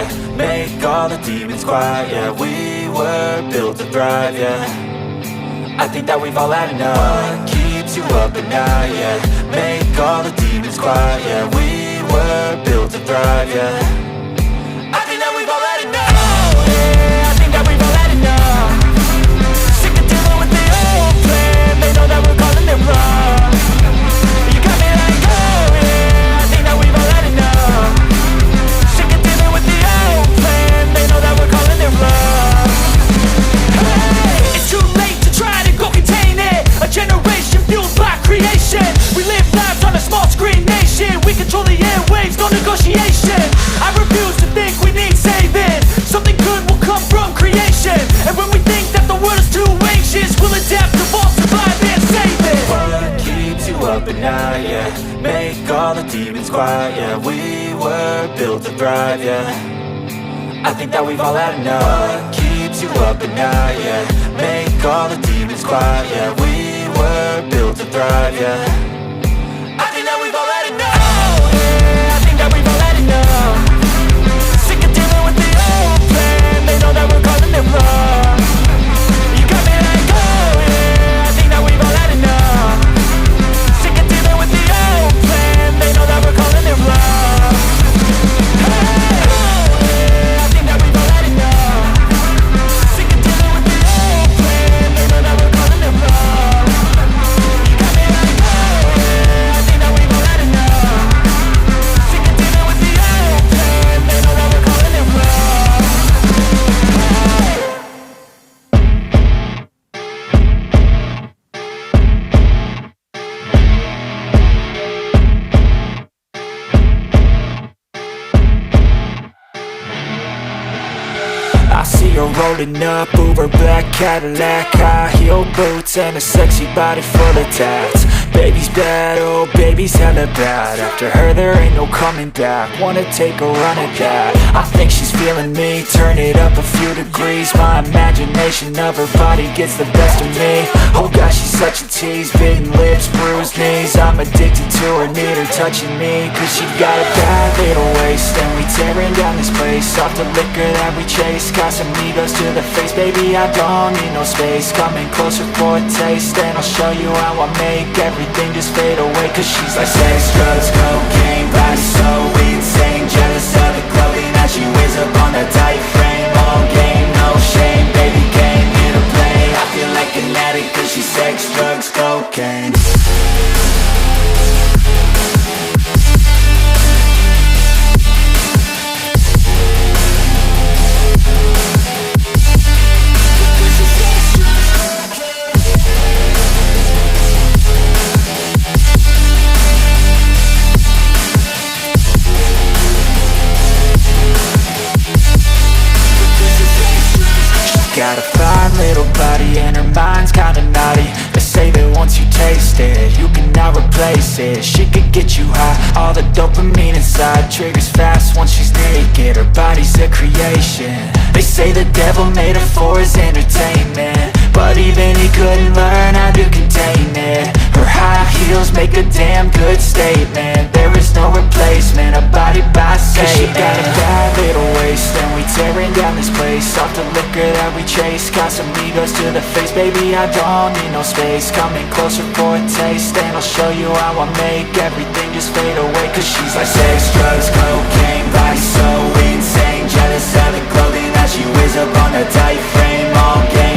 yeah. Make all the demons quiet, yeah. We were built to thrive, yeah. I think that we've all had enough. What keeps you up at night, yeah. Make all the demons quiet, yeah. We were built to thrive, yeah. I think that we've all had enough. Oh, yeah, I think that we've all had enough. Sick of dealing with the old plan. They know that we're calling it wrong. You got me like, oh yeah, I think that we've all had enough. Sick of dealing with the old plan. They know that we're calling it wrong. Hey, it's too late to try to go contain it. A generation fueled by creation. We live lives on a small screen nation. We control the airwaves, no negotiation. I refuse to think we need saving. Something good will come from creation. And when we think that the world is too anxious, we'll adapt, evolve, survive and save it. What keeps you up at night, yeah. Make all the demons quiet, yeah. We were built to thrive, yeah. I think that we've all had enough. What keeps you up at night, yeah. Make all the demons quiet, yeah. We were built to thrive, yeah. I think that we've all had enough. Oh yeah, I think that we've all had enough. Sick of dealing with the old plan. They know that we're calling it wrong. You got me like, oh yeah, I think that we've all had enough. Sick of dealing with the old plan. They know that we're calling it wrong. Hey, oh yeah, I think that we've all had enough. Sick of dealing with the old plan. They know that we're calling it wrong. You got me like, oh yeah, I think that we've all had enough. Sick of dealing with the old plan. They know that we're calling it wrong. I see her rolling up, Uber black Cadillac, high heel boots and a sexy body full of tats. Baby's bad, oh baby's hella bad. After her there ain't no coming back. Wanna take a run at that. I think she's feeling me, turn it up a few degrees. My imagination of her body gets the best of me. Oh gosh, she's such a tease, bitten lips, bruised knees. I'm addicted to her, need her touching me. Cause she got a bad little waist, and we tearing down this place. Off the liquor that we chase, got some egos to the face. Baby, I don't need no space. Coming closer for a taste, and I'll show you how I make everything just fade away. Cause she's like sex, drugs, cocaine, body so insane. Jealous of the clothing that she wears up on that tight frame. All game, no shame, baby came here to play. I feel like an addict cause she's sex, drugs, cocaine. Got a fine little body and her mind's kinda naughty. They say that once you taste it, you cannot replace it. She could get you high, all the dopamine inside triggers fast once she's naked. Her body's a creation. They say the devil made her for his entertainment, but even he couldn't learn how to contain it. Her high heels make a damn good statement. There is no replacement, a body by Satan. Cause she got a bad little waist, and we tearing down this place. Off the liquor that we chase, got some egos to the face. Baby, I don't need no space. Coming closer for a taste, and I'll show you how I make everything just fade away. Cause she's like sex, drugs, cocaine, body so insane. Jealous of the clothing that she wears up on her tight frame. All game,